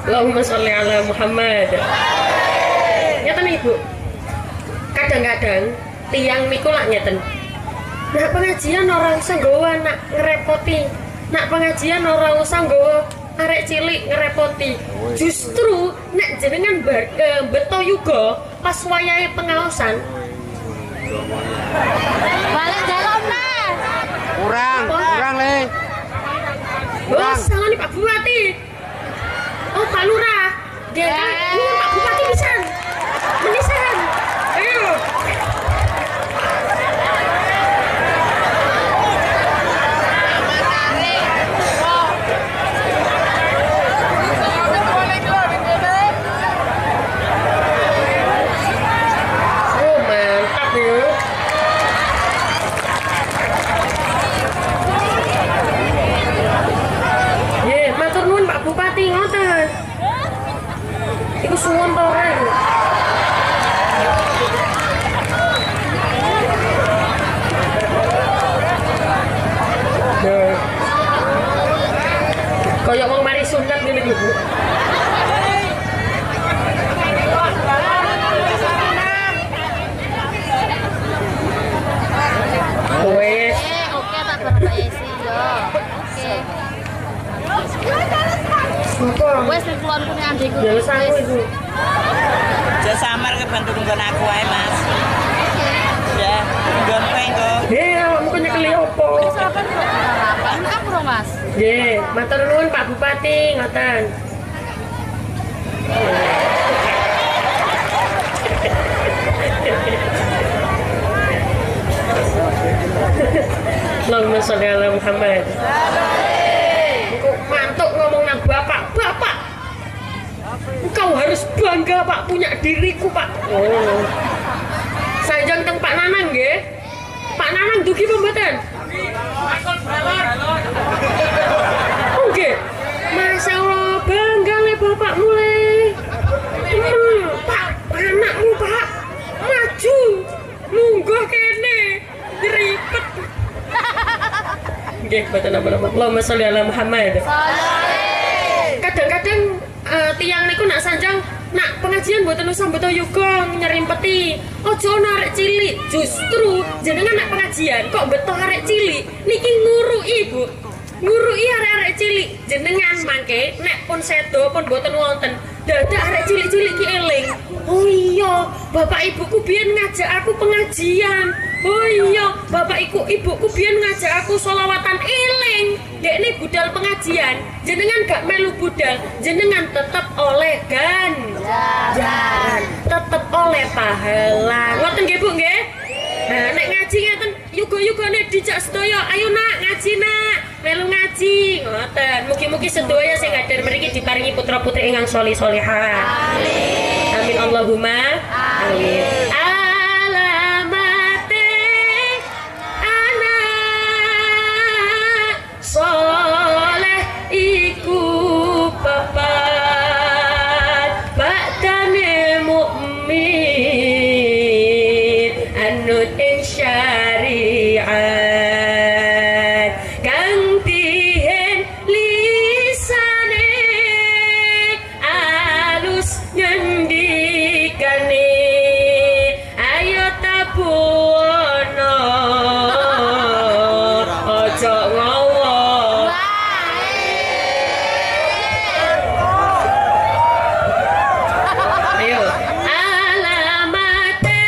Allahumma sholli ala Muhammad. Ngeten Ibu. Kadang-kadang tiang niku lak ngeten. Nak pengajian orang usah nggawa nak ngerepoti. Nak pengajian orang usah nggawa arek cilik ngerepoti. Justru nek jenengan beto yuga pas wayahe pengaosan. Balik jalan Mas. Kurang le. Oh, salah nih Pak Bupati. Oh, Pak Lurah. Dia Pak Bupati pisan. Menisan. Ayo. Oh, mantap ya. Ye, matur nuwun Pak Bupati ngoten. Iku suwun to kae. Kayak mau mari sunat ngene iki, Bu. Wes. Oke tak Mbak Yesi yo. Oke. Apa? Wes kulon punya adikku. Ya wis aku iku. Aja samar ke bantu nggon aku ae, Mas. Ya, nggon peng kok. Awakmu kok nyekeli opo? Apa bro Mas? Nggih, matur nuwun Pak Bupati, ngoten. Allahumma sholli ala Muhammad. Engkau mantuk ngomong nang bapak. Bapak, engkau harus bangga Pak punya diriku Pak. Oh. Sanjang teng Pak Nanang nggih. Pak Nanang dugi apa mboten? Oke, Masya Allah, bangga le bapak mulai. Pak, anakmu Pak, maju, munggah kene, ribet. Oke, mboten apa-apa. Allahumma sholli ala Muhammad. Kadang-kadang tiang niku nak sanjang nak pengajian mboten usah beto yuga nyerimpeti. Ojo ana arek cilik, justru jenengan nak pengajian kok beto arek cilik niki nguruki Bu. Nguruki arek-arek cilik jenengan mangke nek pun sedo pun mboten wonten dadak arek cilik-cilik ki eling. Oh iya, bapak ibuku biyen ngajak aku pengajian. Oh iya, bapak ibuku biyen ngajak aku sholawatan eling. Dekne budal pengajian, jenengan gak melu budal, jenengan tetep oleh ganjaran, tetep oleh pahala. Ngoten nggih Bu nggih? Nah, nek ngaji ngeten yuga-yugane dijak sedaya, ayo nak ngaji nak, melu ngaji. Ngoten. Mugi-mugi sedaya sing hadir mriki diparingi putra-putri ingkang sholih sholihah. Amin. Amin Allahumma amin. Alamate anak soleh iku papat badane mukmin anut ing syariat kang tihen lisane alus ngendikane ayo tabuana ojo ngowo. Ayo alamate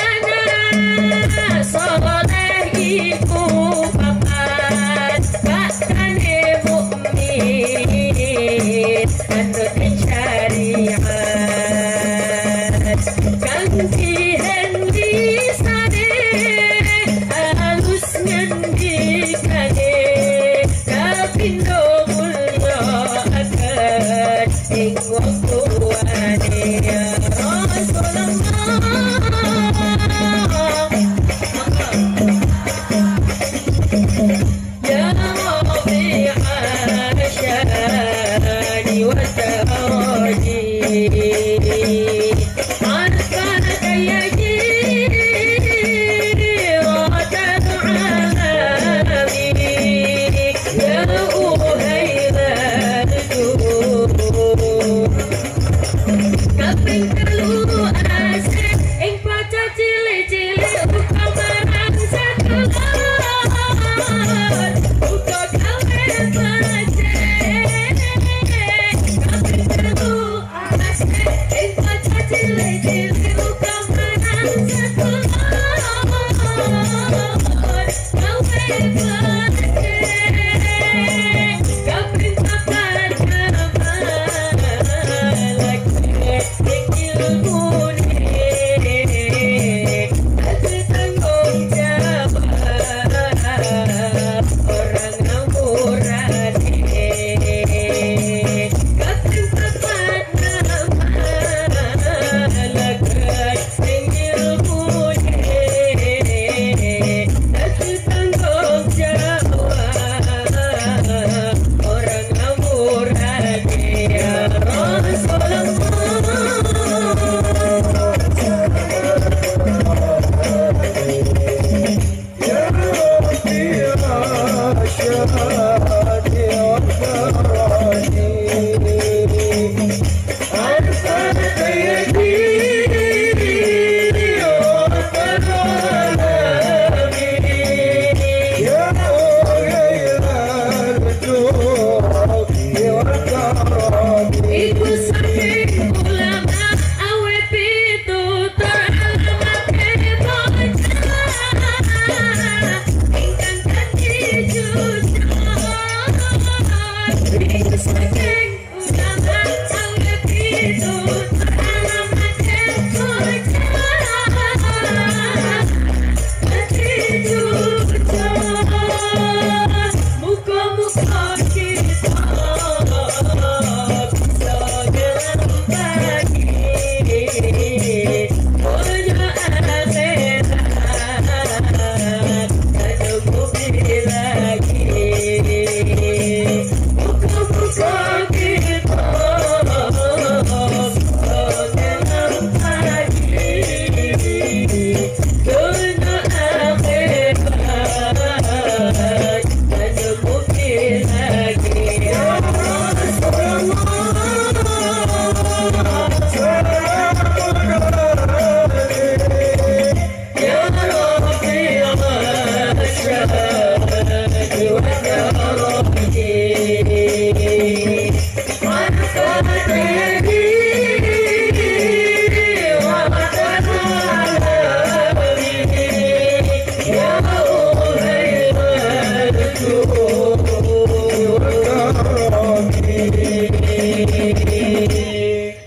anak soleh iku papat badane mukmin anut syariat kang tihen lisane alus ngendikane kapindo mulya akan ing wong tuwane ya Rasulullah ya Rabi'al syani wa ta'arji عرفك يجير تنعامي يا أهيب الجود Iku saking ulama awe pitutur alamat bocah ingkang dadi jujur. Iku saking ulama awe pitutur alamat bocah dadi jujur. Muka-muka kita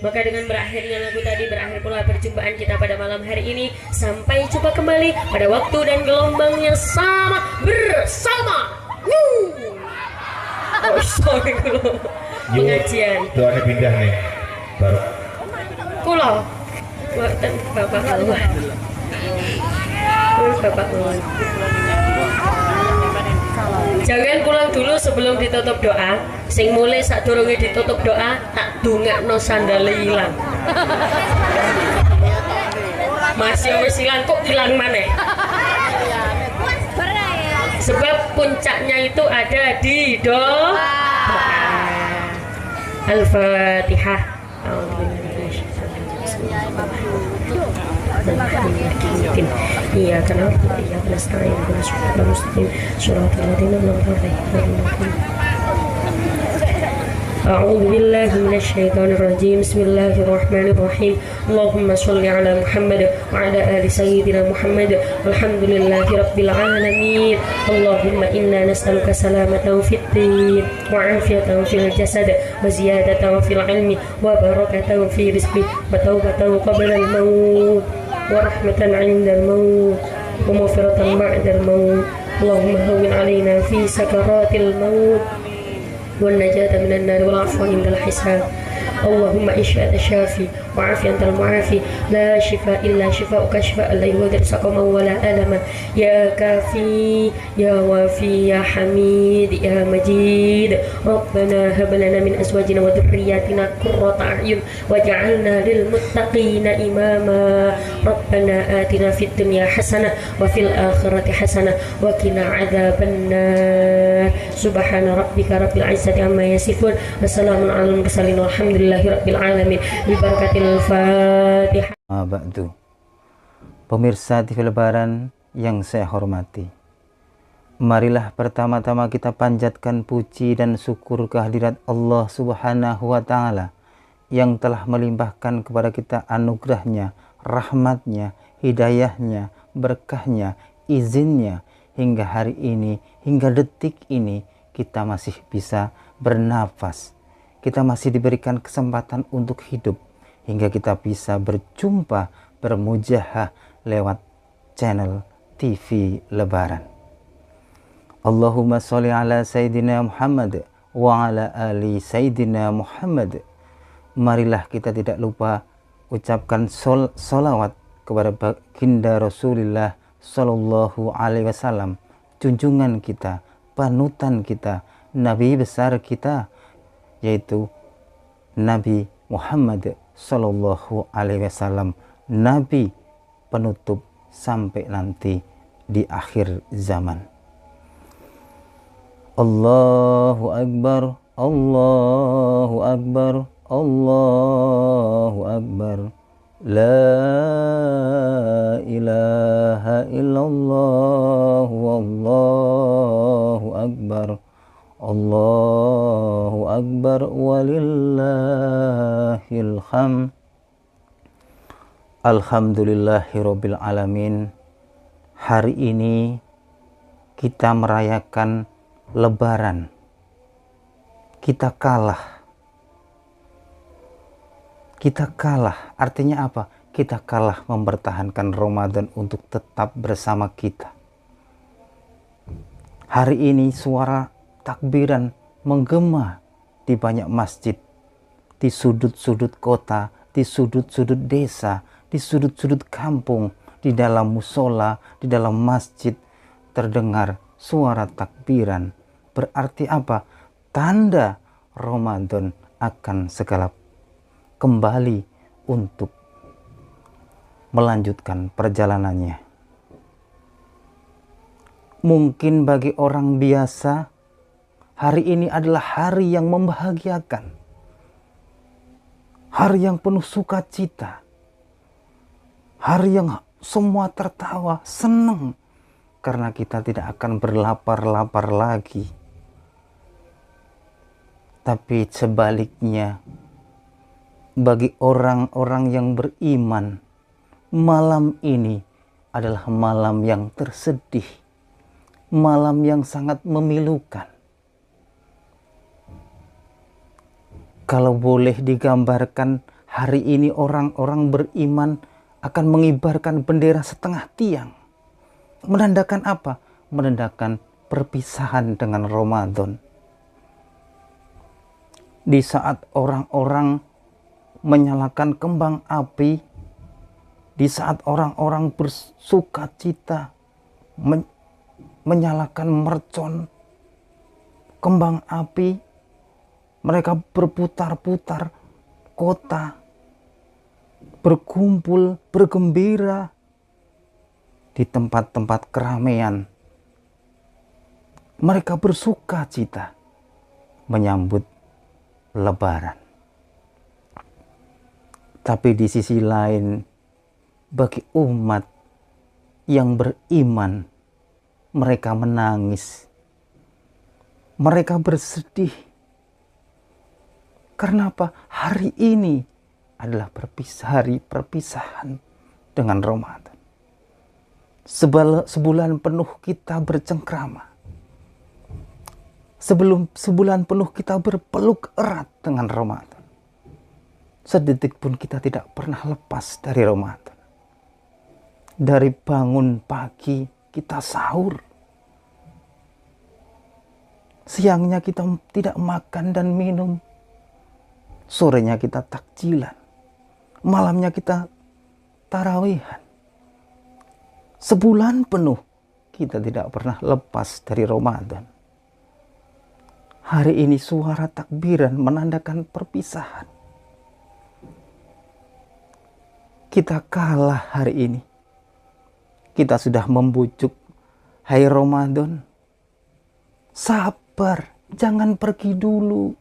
Maka dengan berakhirnya lagu tadi, berakhir pula perjumpaan kita pada malam hari ini. Sampai jumpa kembali pada waktu dan gelombang yang sama bersama sorry kulo pengajian. Doanya pindah nih. Baru. Kulo Wonten Bapak keluar. Bapak keluar. Jangan pulang dulu sebelum ditutup doa. Sing mulai sadurunge ditutup doa, tak dongakno sandale ilang. Masih wis ilang kok ilang maneh? Sebab puncaknya itu ada di doa. Al-Fatihah. Iya karena iya nasta'in wa syukur mustaqim syiratal ladzina an'amta 'alaihim. أعوذ بالله من الشيطان الرجيم بسم الله الرحمن الرحيم اللهم صل على محمد وعلى آل سيدنا محمد والحمد لله رب العالمين اللهم إنا نسألك سلامة في الدين وعافية في الجسد وزيادة في العلم وبركة في رزق وتوبة قبل الموت ورحمة عند الموت ومغفرة بعد الموت اللهم هون علينا في سكرات الموت والنجاة من النار والعفو عند الحساب اللهم اشفى الشافي وعافي أنت المعافي لا شفاء إلا شفاءك شفاء لا يغادر سقما ولا ألما يا كافي يا وافي يا حميد يا مجيد ربنا هب لنا من أزواجنا وذرياتنا قرة أعين واجعلنا للمتقين إماما ربنا آتنا في الدنيا حسنة وفي الآخرة حسنة وقنا عذاب النار سبحان ربك رب العزة عما يصفون وسلام على المرسلين والحمد لله رب العالمين ببركة Al-Fatihah. Ba'du. Pemirsa TV Lebaran yang saya hormati, marilah pertama-tama kita panjatkan puji dan syukur kehadirat Allah Subhanahu wa Ta'ala yang telah melimpahkan kepada kita anugerahnya, rahmatnya, hidayahnya, berkahnya, izinnya hingga hari ini, hingga detik ini kita masih bisa bernafas, kita masih diberikan kesempatan untuk hidup, hingga kita bisa berjumpa, bermujahah lewat channel TV Lebaran. Allahumma sholli ala Sayyidina Muhammad wa ala ali Sayyidina Muhammad. Marilah kita tidak lupa ucapkan solawat kepada baginda Rasulullah Sallallahu Alaihi Wasallam, junjungan kita, panutan kita, Nabi besar kita, yaitu Nabi Muhammad Sallallahu Alaihi Wasallam, Nabi penutup sampai nanti di akhir zaman. Allahu Akbar, Allahu Akbar, Allahu Akbar, La ilaha illallah, Wallahu Akbar, Allahu Akbar walillahil hamd. Alhamdulillahirabbil alamin. Hari ini kita merayakan Lebaran. Kita kalah. Kita kalah. Artinya apa? Kita kalah mempertahankan Ramadan untuk tetap bersama kita. Hari ini suara takbiran menggema di banyak masjid, di sudut-sudut kota, di sudut-sudut desa, di sudut-sudut kampung, di dalam musola, di dalam masjid terdengar suara takbiran. Berarti apa? Tanda Ramadan akan segala kembali untuk melanjutkan perjalanannya. Mungkin bagi orang biasa, hari ini adalah hari yang membahagiakan. Hari yang penuh sukacita. Hari yang semua tertawa, senang. Karena kita tidak akan berlapar-lapar lagi. Tapi sebaliknya, bagi orang-orang yang beriman, malam ini adalah malam yang tersedih. Malam yang sangat memilukan. Kalau boleh digambarkan, hari ini orang-orang beriman akan mengibarkan bendera setengah tiang. Menandakan apa? Menandakan perpisahan dengan Ramadan. Di saat orang-orang menyalakan kembang api, di saat orang-orang bersuka cita menyalakan mercon kembang api, mereka berputar-putar kota, berkumpul, bergembira di tempat-tempat keramaian. Mereka bersuka cita menyambut Lebaran. Tapi di sisi lain, bagi umat yang beriman, mereka menangis. Mereka bersedih. Karena apa? Hari ini adalah hari perpisahan dengan Ramadan. Sebulan penuh kita bercengkrama. Sebulan penuh kita berpeluk erat dengan Ramadan. Sedetik pun kita tidak pernah lepas dari Ramadan. Dari bangun pagi kita sahur. Siangnya kita tidak makan dan minum. Sorenya kita takjilan. Malamnya kita tarawihan. Sebulan penuh kita tidak pernah lepas dari Ramadan. Hari ini suara takbiran menandakan perpisahan. Kita kalah hari ini. Kita sudah membujuk, hai Ramadan, sabar, jangan pergi dulu.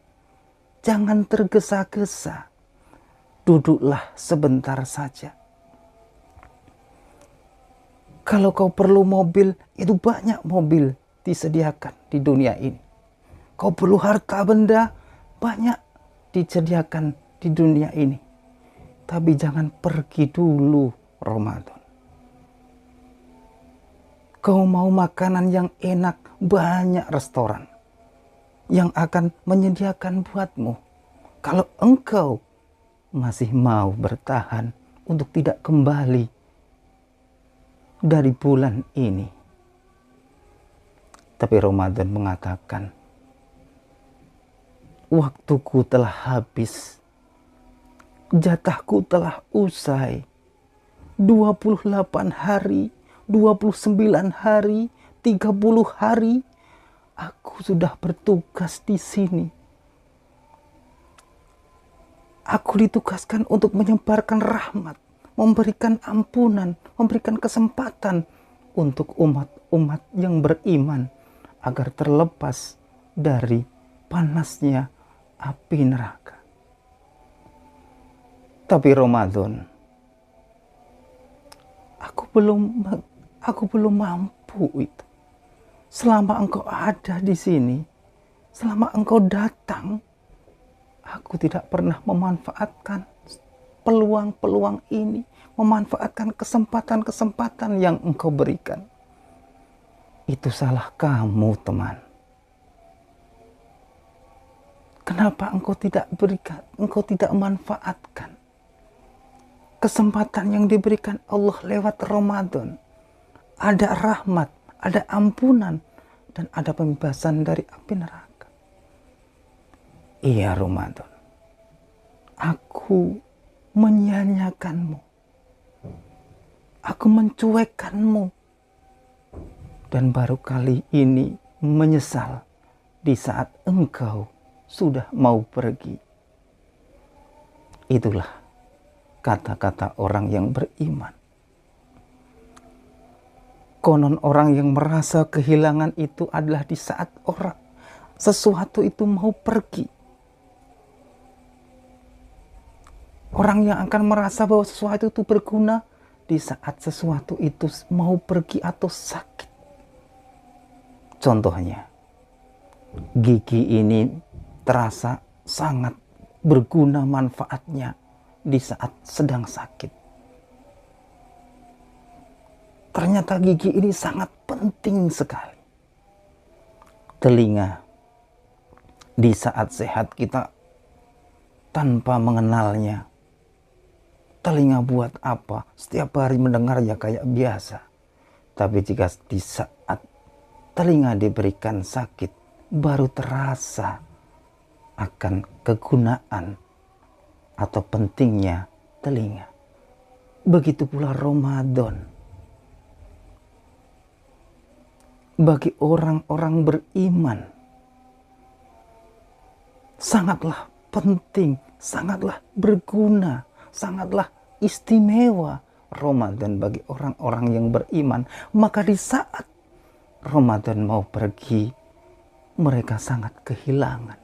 Jangan tergesa-gesa. Duduklah sebentar saja. Kalau kau perlu mobil, itu banyak mobil disediakan di dunia ini. Kau perlu harta benda, banyak disediakan di dunia ini. Tapi jangan pergi dulu Ramadan. Kau mau makanan yang enak, banyak restoran yang akan menyediakan buatmu. Kalau engkau masih mau bertahan untuk tidak kembali dari bulan ini. Tapi Ramadan mengatakan, waktuku telah habis, jatahku telah usai. 28 hari, 29 hari, 30 hari, aku sudah bertugas di sini. Aku ditugaskan untuk menyebarkan rahmat, memberikan ampunan, memberikan kesempatan untuk umat-umat yang beriman agar terlepas dari panasnya api neraka. Tapi Ramadan, aku belum mampu itu. Selama engkau ada di sini, selama engkau datang, aku tidak pernah memanfaatkan peluang-peluang ini, memanfaatkan kesempatan-kesempatan yang engkau berikan. Itu salah kamu, teman. Kenapa engkau tidak berikan, engkau tidak manfaatkan kesempatan yang diberikan Allah lewat Ramadan? Ada rahmat, ada ampunan, dan ada pembebasan dari api neraka. Iya Ramadan, aku menyia-nyiakanmu, aku mencuekkanmu, dan baru kali ini menyesal di saat engkau sudah mau pergi. Itulah kata-kata orang yang beriman. Konon orang yang merasa kehilangan itu adalah di saat orang sesuatu itu mau pergi. Orang yang akan merasa bahwa sesuatu itu berguna di saat sesuatu itu mau pergi atau sakit. Contohnya, gigi ini terasa sangat berguna manfaatnya di saat sedang sakit. Ternyata gigi ini sangat penting sekali. Telinga, di saat sehat kita tanpa mengenalnya. Telinga buat apa? Setiap hari mendengar ya kayak biasa. Tapi jika di saat telinga diberikan sakit, baru terasa akan kegunaan atau pentingnya telinga. Begitu pula Ramadan. Bagi orang-orang beriman, sangatlah penting, sangatlah berguna, sangatlah istimewa Ramadan bagi orang-orang yang beriman. Maka di saat Ramadan mau pergi, mereka sangat kehilangan.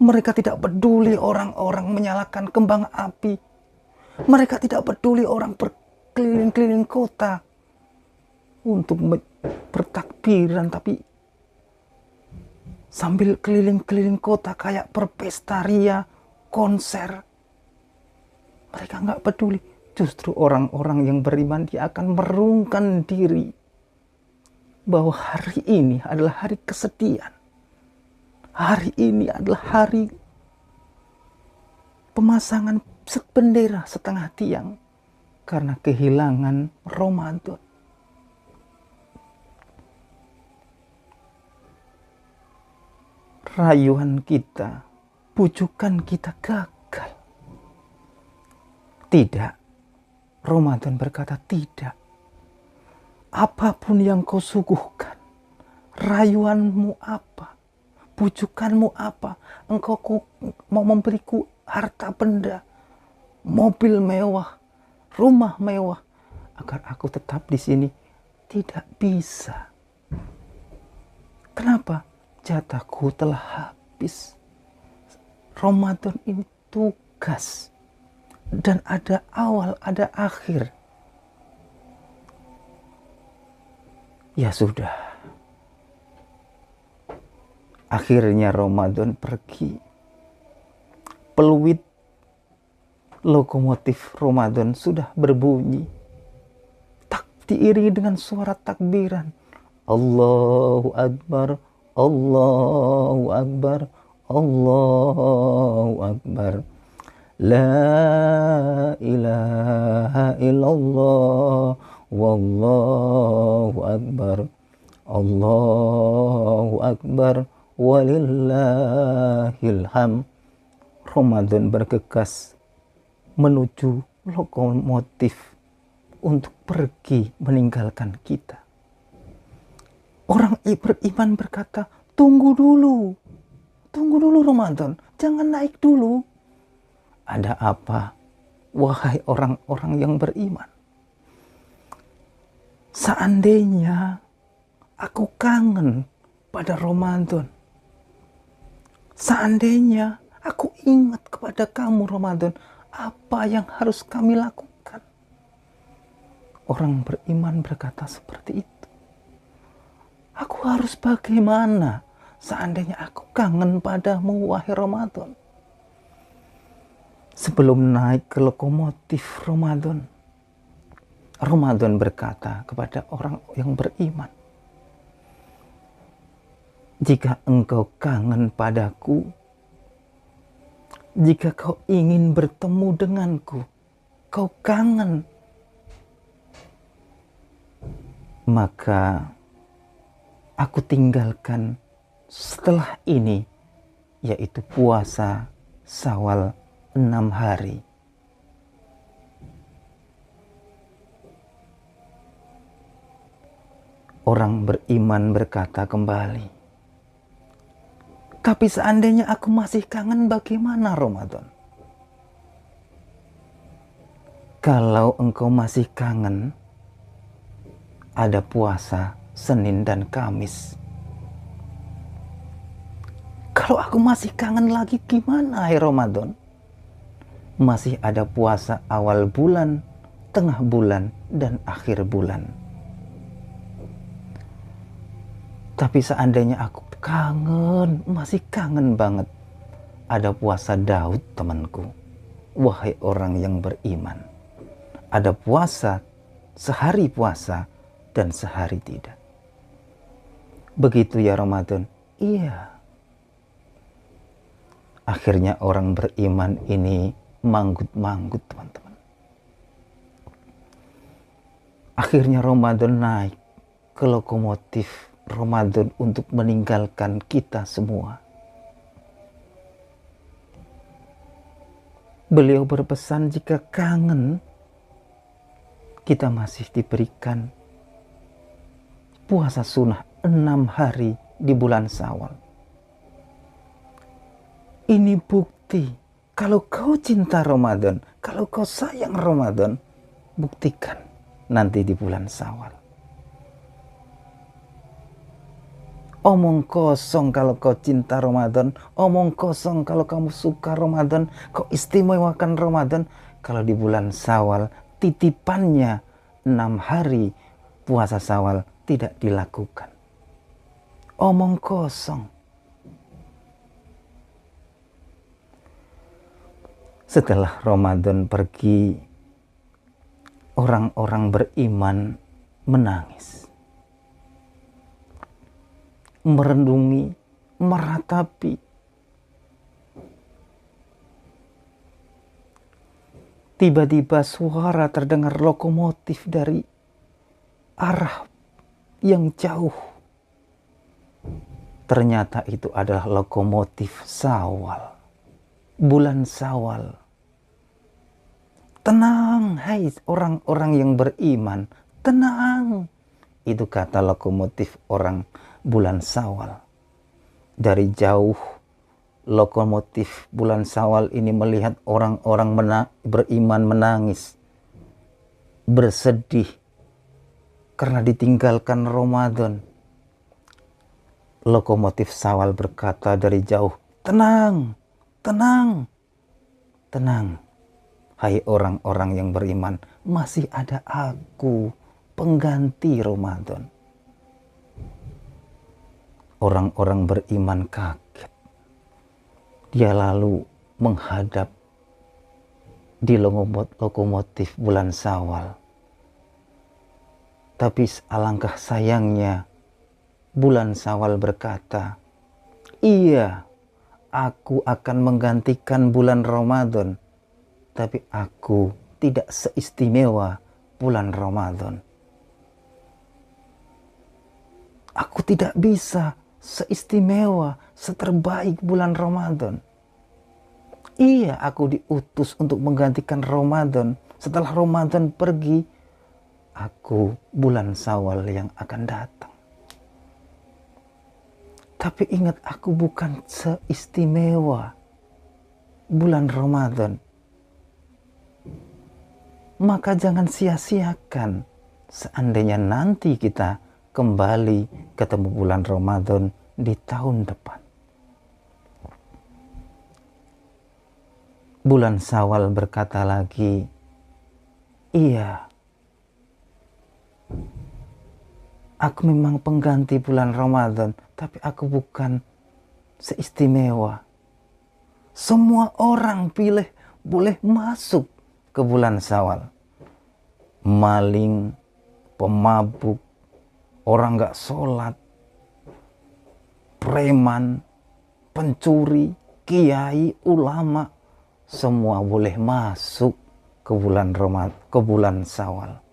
Mereka tidak peduli orang-orang menyalakan kembang api. Mereka tidak peduli orang berkeliling-keliling kota untuk bertakbiran, tapi sambil keliling-keliling kota kayak berpesta ria, konser. Mereka nggak peduli. Justru orang-orang yang beriman, dia akan merungkan diri bahwa hari ini adalah hari kesedihan. Hari ini adalah hari pemasangan bendera setengah tiang karena kehilangan Ramadan. Rayuan kita, pujukan kita gagal. Tidak. Ramadan berkata tidak. Apapun yang kau suguhkan, rayuanmu apa, pujukanmu apa, engkau mau memberiku harta benda, mobil mewah, rumah mewah, agar aku tetap di sini, tidak bisa. Kenapa? Jatahku telah habis. Ramadan ini tugas, dan ada awal, ada akhir. Ya sudah. Akhirnya Ramadan pergi. Peluit lokomotif Ramadan sudah berbunyi. Diiringi dengan suara takbiran. Allahu Akbar, Allahu Akbar, Allahu Akbar. La ilaha illallah, wallahu akbar, Allahu akbar, walillahil hamd. Ramadan bergegas menuju lokomotif untuk pergi meninggalkan kita. Orang beriman berkata, tunggu dulu Ramadan, jangan naik dulu. Ada apa, wahai orang-orang yang beriman? Seandainya aku kangen pada Ramadan, seandainya aku ingat kepada kamu Ramadan, apa yang harus kami lakukan? Orang beriman berkata seperti itu. Aku harus bagaimana seandainya aku kangen padamu, wahai Ramadan. Sebelum naik ke lokomotif Ramadan, Ramadan berkata kepada orang yang beriman, jika engkau kangen padaku, jika kau ingin bertemu denganku, kau kangen, maka aku tinggalkan setelah ini, yaitu puasa Syawal 6 hari. Orang beriman berkata kembali, tapi seandainya aku masih kangen, bagaimana Ramadan? Kalau engkau masih kangen, ada puasa Senin dan Kamis. Kalau aku masih kangen lagi, gimana hai Ramadan? Masih ada puasa awal bulan, tengah bulan, dan akhir bulan. Tapi seandainya aku kangen, masih kangen banget, ada puasa Daud temanku. Wahai orang yang beriman, ada puasa, sehari puasa dan sehari tidak. Begitu ya Ramadan? Iya. Akhirnya orang beriman ini manggut-manggut teman-teman. Akhirnya Ramadan naik ke lokomotif Ramadan untuk meninggalkan kita semua. Beliau berpesan jika kangen, kita masih diberikan puasa sunnah 6 hari di bulan Syawal. Ini bukti kalau kau cinta Ramadan, kalau kau sayang Ramadan, buktikan nanti di bulan Syawal. Omong kosong kalau kau cinta Ramadan, omong kosong kalau kamu suka Ramadan, kau istimewakan Ramadan, kalau di bulan Syawal titipannya 6 hari puasa Syawal tidak dilakukan. Omong kosong. Setelah Ramadan pergi, orang-orang beriman menangis, merenungi, meratapi. Tiba-tiba suara terdengar lokomotif dari arah yang jauh. Ternyata itu adalah lokomotif Syawal, bulan Syawal. Tenang, hai orang-orang yang beriman, tenang. Itu kata lokomotif orang bulan Syawal. Dari jauh, lokomotif bulan Syawal ini melihat orang-orang beriman menangis, bersedih karena ditinggalkan Ramadan. Lokomotif Syawal berkata dari jauh, tenang, tenang, tenang. Hai orang-orang yang beriman, masih ada aku, pengganti Ramadan. Orang-orang beriman kaget. Dia lalu menghadap di lokomotif bulan Syawal. Tapi alangkah sayangnya, bulan Syawal berkata, iya, aku akan menggantikan bulan Ramadan. Tapi aku tidak seistimewa bulan Ramadan. Aku tidak bisa seistimewa, seterbaik bulan Ramadan. Iya, aku diutus untuk menggantikan Ramadan. Setelah Ramadan pergi, aku bulan Syawal yang akan datang. Tapi ingat, aku bukan seistimewa bulan Ramadan. Maka jangan sia-siakan seandainya nanti kita kembali ketemu bulan Ramadan di tahun depan. Bulan Syawal berkata lagi, iya, aku memang pengganti bulan Ramadan, tapi aku bukan seistimewa. Semua orang boleh masuk ke bulan Syawal. Maling, pemabuk, orang gak sholat, preman, pencuri, kiai, ulama, semua boleh masuk ke bulan Syawal.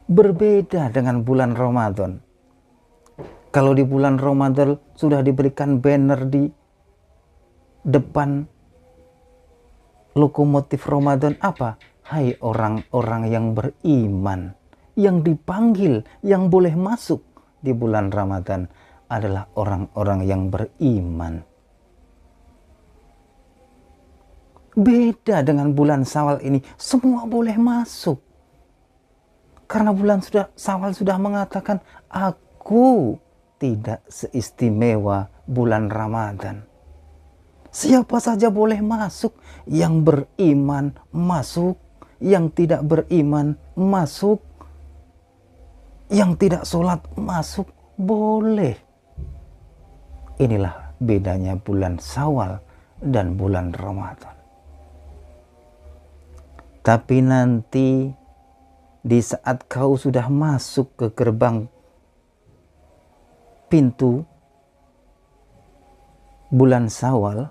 Berbeda dengan bulan Ramadan. Kalau di bulan Ramadan sudah diberikan banner di depan lokomotif Ramadan apa? Hai orang-orang yang beriman, yang dipanggil, yang boleh masuk di bulan Ramadan adalah orang-orang yang beriman. Beda dengan bulan Syawal ini, semua boleh masuk. Karena bulan Syawal sudah mengatakan, aku tidak seistimewa bulan Ramadan. Siapa saja boleh masuk, yang beriman masuk, yang tidak beriman masuk, yang tidak sholat masuk, boleh. Inilah bedanya bulan Syawal dan bulan Ramadan. Tapi nanti di saat kau sudah masuk ke gerbang pintu bulan Syawal,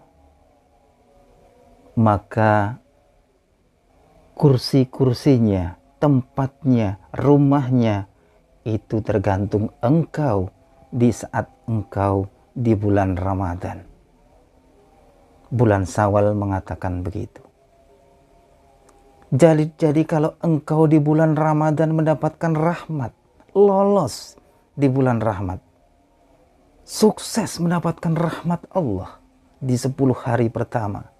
maka kursi-kursinya, tempatnya, rumahnya itu tergantung engkau di saat engkau di bulan Ramadan. Bulan Syawal mengatakan begitu. Jadi kalau engkau di bulan Ramadan mendapatkan rahmat, lolos di bulan rahmat, sukses mendapatkan rahmat Allah di 10 hari pertama,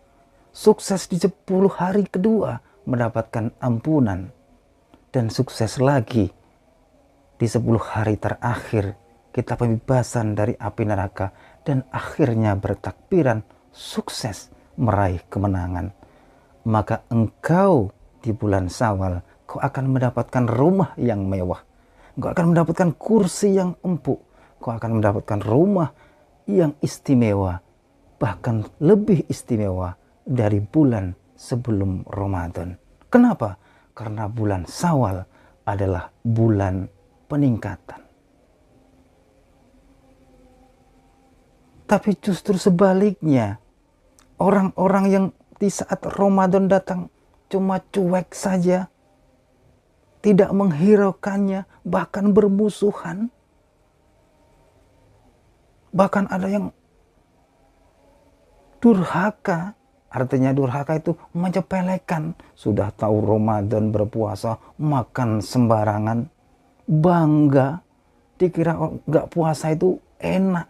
sukses di 10 hari kedua mendapatkan ampunan, dan sukses lagi di 10 hari terakhir kita pembebasan dari api neraka, dan akhirnya bertakbiran sukses meraih kemenangan. Maka engkau di bulan Syawal kau akan mendapatkan rumah yang mewah, kau akan mendapatkan kursi yang empuk, kau akan mendapatkan rumah yang istimewa, bahkan lebih istimewa dari bulan sebelum Ramadan. Kenapa? Karena bulan Syawal adalah bulan peningkatan. Tapi justru sebaliknya, orang-orang yang di saat Ramadan datang cuma cuek saja, tidak menghiraukannya, bahkan bermusuhan, bahkan ada yang durhaka. Artinya durhaka itu menyepelekan. Sudah tahu Ramadan berpuasa, makan sembarangan, bangga, dikira nggak puasa itu enak,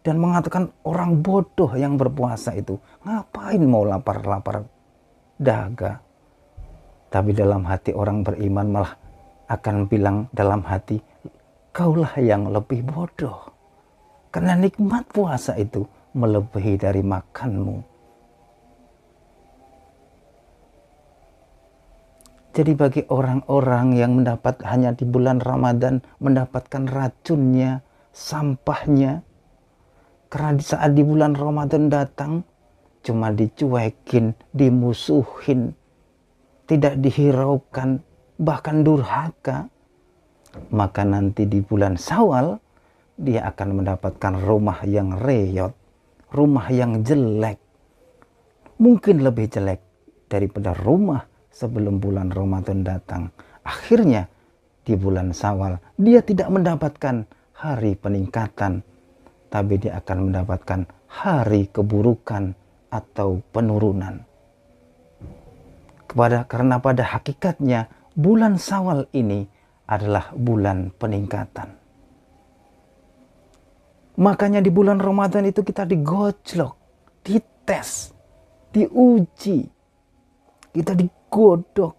dan mengatakan orang bodoh yang berpuasa itu. Ngapain mau lapar-lapar dahaga? Tapi dalam hati orang beriman malah akan bilang dalam hati, kaulah yang lebih bodoh. Karena nikmat puasa itu melebihi dari makanmu. Jadi bagi orang-orang yang hanya di bulan Ramadan mendapatkan racunnya, sampahnya, karena di saat di bulan Ramadan datang cuma dicuekin, dimusuhin, tidak dihiraukan, bahkan durhaka, maka nanti di bulan Syawal dia akan mendapatkan rumah yang reyot, rumah yang jelek, mungkin lebih jelek daripada rumah sebelum bulan Ramadan datang. Akhirnya di bulan Syawal dia tidak mendapatkan hari peningkatan, tapi dia akan mendapatkan hari keburukan atau penurunan. Karena pada hakikatnya bulan Syawal ini adalah bulan peningkatan. Makanya di bulan Ramadan itu kita digojlok, dites, diuji, kita digodok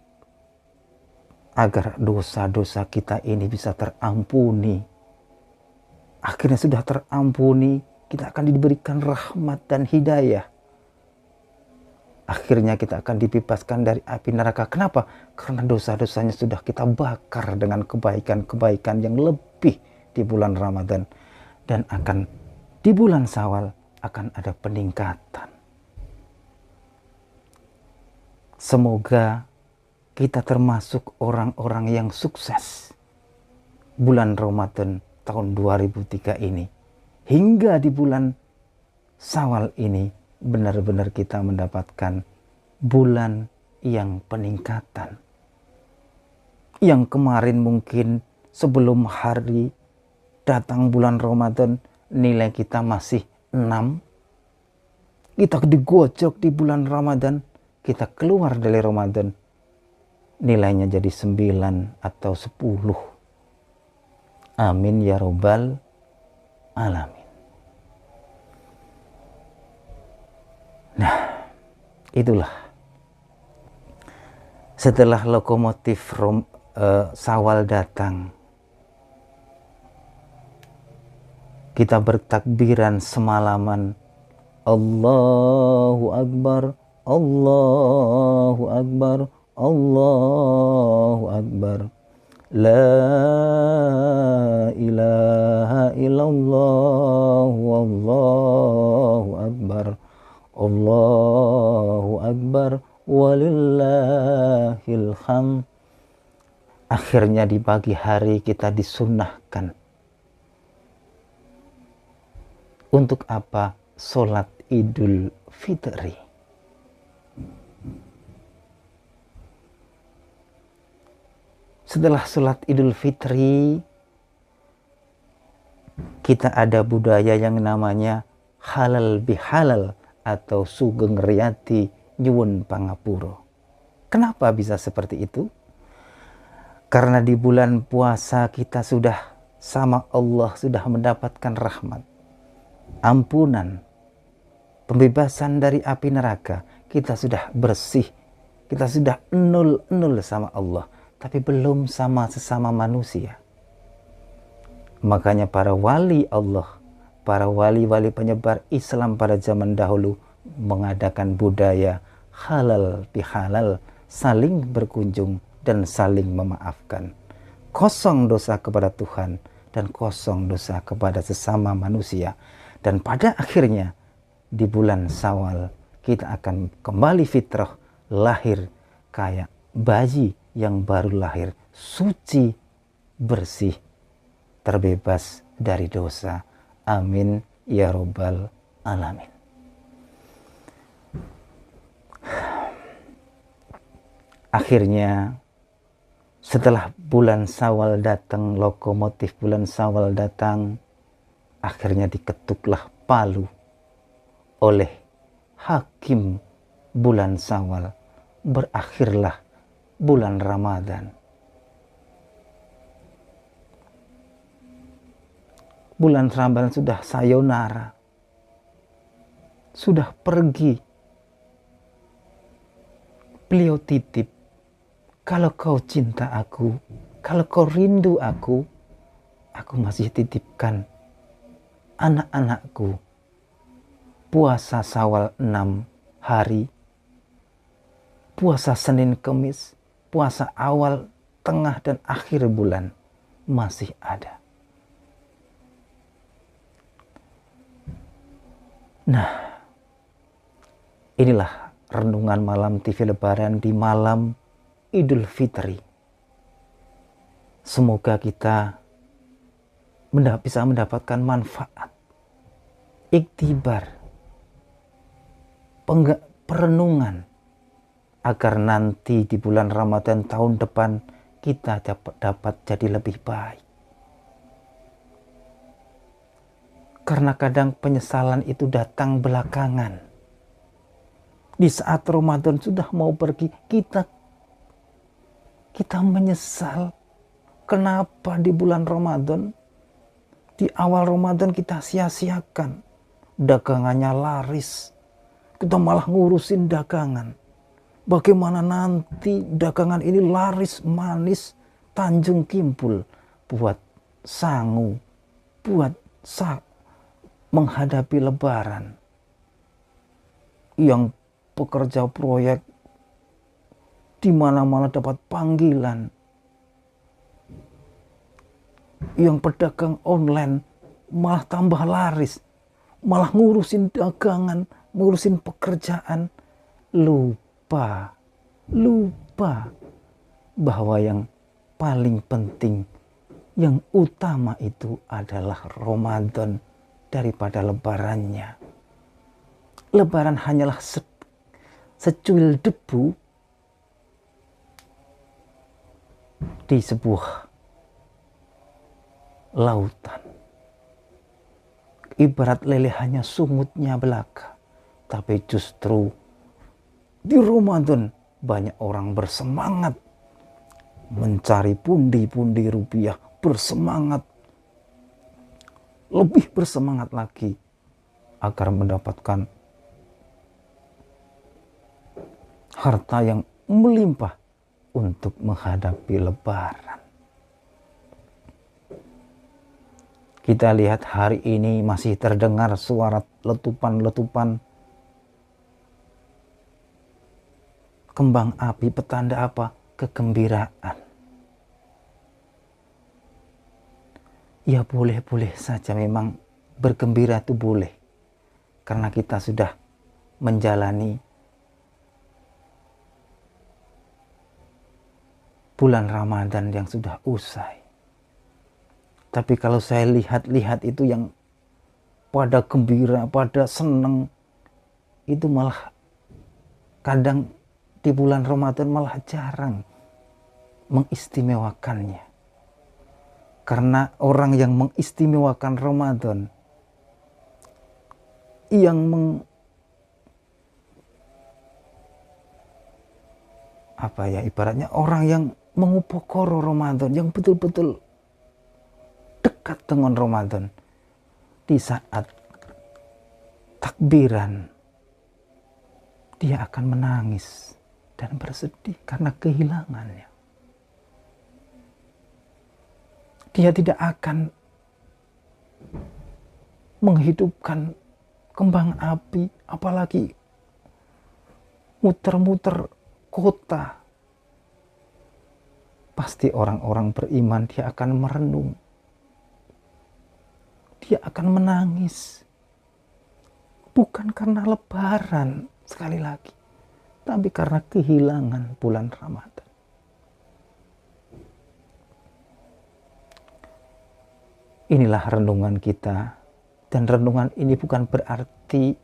agar dosa-dosa kita ini bisa terampuni. Akhirnya sudah terampuni, kita akan diberikan rahmat dan hidayah. Akhirnya kita akan dibebaskan dari api neraka. Kenapa? Karena dosa-dosanya sudah kita bakar dengan kebaikan-kebaikan yang lebih di bulan Ramadan. Dan akan di bulan Syawal akan ada peningkatan. Semoga kita termasuk orang-orang yang sukses bulan Ramadan tahun 2003 ini. Hingga di bulan Syawal ini benar-benar kita mendapatkan bulan yang peningkatan. Yang kemarin mungkin sebelum hari datang bulan Ramadan nilai kita masih 6. Kita digojok di bulan Ramadan, kita keluar dari Ramadan nilainya jadi 9 atau 10. Amin ya robbal alamin. Nah, itulah setelah lokomotif Syawal datang, kita bertakbiran semalaman, Allahu Akbar, Allahu Akbar, Allahu Akbar, La ilaha illallah, Wallahu Akbar, Allahu Akbar, walillahil hamd. Akhirnya di pagi hari kita disunnahkan. Untuk apa? Sholat Idul Fitri. Setelah sholat Idul Fitri, kita ada budaya yang namanya halal bihalal atau sugeng riyati nyuwun pangapuro. Kenapa bisa seperti itu? Karena di bulan puasa kita sudah sama Allah, sudah mendapatkan rahmat, ampunan, pembebasan dari api neraka. Kita sudah bersih, kita sudah nol sama Allah, tapi belum sama sesama manusia. Makanya para wali Allah, para wali-wali penyebar Islam pada zaman dahulu mengadakan budaya halal bihalal, saling berkunjung dan saling memaafkan. Kosong dosa kepada Tuhan dan kosong dosa kepada sesama manusia. Dan pada akhirnya di bulan Syawal kita akan kembali fitrah, lahir kayak bayi yang baru lahir, suci, bersih, terbebas dari dosa. Amin ya robbal alamin. Akhirnya setelah bulan Syawal datang, lokomotif bulan Syawal datang, akhirnya diketuklah palu oleh hakim bulan Syawal. Berakhirlah bulan Ramadan. Bulan Ramadan sudah sayonara, sudah pergi. Beliau titip, kalau kau cinta aku, kalau kau rindu aku masih titipkan anak-anakku. Puasa Syawal 6 hari, puasa Senin Kemis, puasa awal, tengah, dan akhir bulan masih ada. Nah, inilah renungan malam TV Lebaran di malam Idul Fitri. Semoga kita bisa mendapatkan manfaat, iktibar, perenungan, agar nanti di bulan Ramadan tahun depan kita dapat jadi lebih baik. Karena kadang penyesalan itu datang belakangan. Di saat Ramadan sudah mau pergi, kita menyesal. Kenapa di bulan Ramadan, di awal Ramadan kita sia-siakan. Dagangannya laris. Kita malah ngurusin dagangan. Bagaimana nanti dagangan ini laris, manis, Tanjung Kimpul. Buat sangu, buat menghadapi Lebaran. Yang pekerja proyek di mana-mana dapat panggilan. Yang pedagang online malah tambah laris. malah ngurusin dagangan, ngurusin pekerjaan, lupa bahwa yang paling penting, yang utama itu adalah Ramadan daripada lebarannya. Lebaran hanyalah secuil debu di sebuah lautan. Ibarat lele hanya sumutnya belaka. Tapi justru di Ramadan banyak orang bersemangat mencari pundi-pundi rupiah, bersemangat, lebih bersemangat lagi agar mendapatkan harta yang melimpah untuk menghadapi lebaran. Kita lihat hari ini masih terdengar suara letupan-letupan kembang api, petanda apa? Kegembiraan. Ya boleh-boleh saja, memang bergembira itu boleh. Karena kita sudah menjalani bulan Ramadan yang sudah usai. Tapi kalau saya lihat-lihat itu yang pada gembira, pada seneng, itu malah kadang di bulan Ramadan malah jarang mengistimewakannya. Karena orang yang mengistimewakan Ramadan, yang ibaratnya orang yang mengupokoro Ramadan, yang betul-betul dekat dengan Ramadan, di saat takbiran dia akan menangis dan bersedih karena kehilangannya. Dia tidak akan menghidupkan kembang api, apalagi muter-muter kota. Pasti orang-orang beriman dia akan merenung. Dia akan menangis. Bukan karena lebaran, sekali lagi, tapi karena kehilangan bulan Ramadan. Inilah renungan kita. Dan renungan ini bukan berarti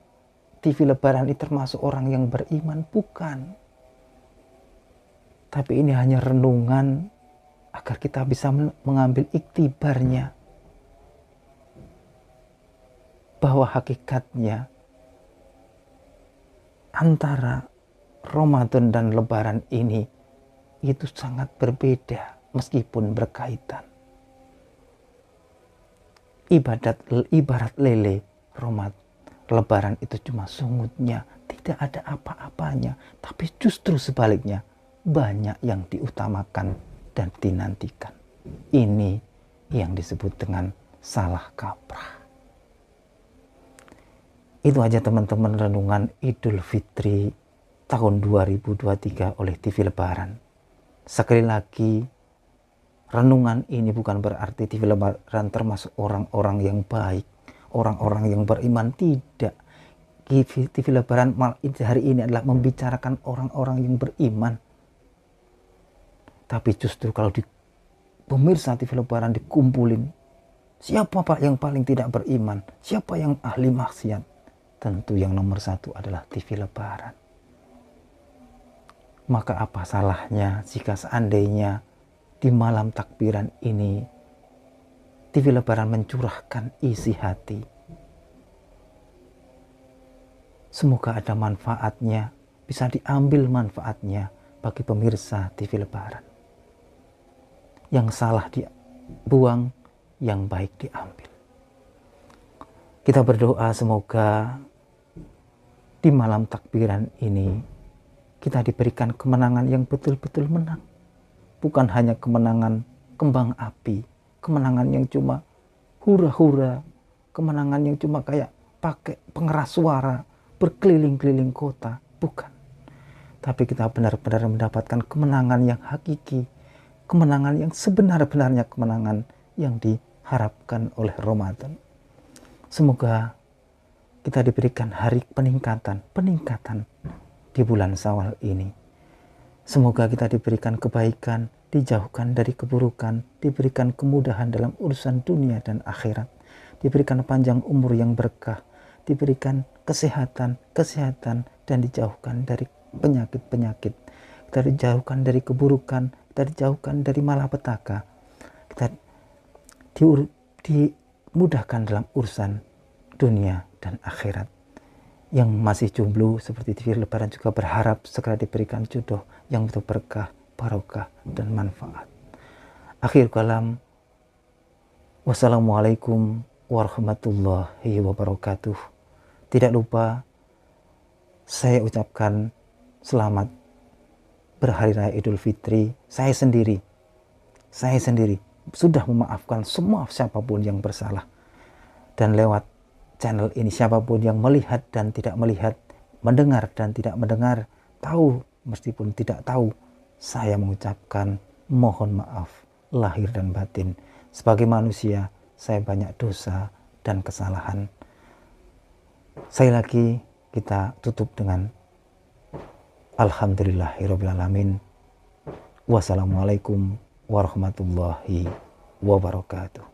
TV Lebaran ini termasuk orang yang beriman, bukan. Tapi ini hanya renungan agar kita bisa mengambil iktibarnya. Bahwa hakikatnya antara Ramadan dan Lebaran ini itu sangat berbeda meskipun berkaitan. Ibarat lele, Lebaran itu cuma sungutnya, tidak ada apa-apanya. Tapi justru sebaliknya, banyak yang diutamakan dan dinantikan. Ini yang disebut dengan salah kaprah. Itu aja teman-teman renungan Idul Fitri tahun 2023 oleh TV Lebaran. Sekali lagi, renungan ini bukan berarti TV Lebaran termasuk orang-orang yang baik, orang-orang yang beriman, tidak. TV Lebaran hari ini adalah membicarakan orang-orang yang beriman. Tapi justru kalau di pemirsa TV Lebaran dikumpulin, siapa Pak yang paling tidak beriman? Siapa yang ahli maksiat? Tentu yang nomor satu adalah TV Lebaran. Maka apa salahnya jika seandainya di malam takbiran ini TV Lebaran mencurahkan isi hati. Semoga ada manfaatnya, bisa diambil manfaatnya bagi pemirsa TV Lebaran. Yang salah dibuang, yang baik diambil. Kita berdoa semoga di malam takbiran ini kita diberikan kemenangan yang betul-betul menang. Bukan hanya kemenangan kembang api, kemenangan yang cuma hura-hura, kemenangan yang cuma kayak pakai pengeras suara, berkeliling-keliling kota, bukan. Tapi kita benar-benar mendapatkan kemenangan yang hakiki, kemenangan yang sebenar-benarnya, kemenangan yang diharapkan oleh Ramadan. Semoga kita diberikan hari peningkatan di bulan Syawal ini. Semoga kita diberikan kebaikan, dijauhkan dari keburukan, diberikan kemudahan dalam urusan dunia dan akhirat, diberikan panjang umur yang berkah, diberikan kesehatan, dan dijauhkan dari penyakit-penyakit. Kita dijauhkan dari keburukan, kita dijauhkan dari malapetaka. Kita dimudahkan dalam urusan dunia dan akhirat. Yang masih jomblo seperti di Lebaran juga berharap segera diberikan jodoh yang betul berkah, barokah, dan manfaat. Akhir kalam, wassalamualaikum warahmatullahi wabarakatuh. Tidak lupa saya ucapkan selamat berhari raya Idul Fitri. Saya sendiri sudah memaafkan semua siapapun yang bersalah. Dan lewat channel ini siapapun yang melihat dan tidak melihat, mendengar dan tidak mendengar, tahu meskipun tidak tahu, saya mengucapkan mohon maaf lahir dan batin. Sebagai manusia, saya banyak dosa dan kesalahan. Sekali lagi kita tutup dengan alhamdulillahirrabbilalamin. Wassalamualaikum warahmatullahi wabarakatuh.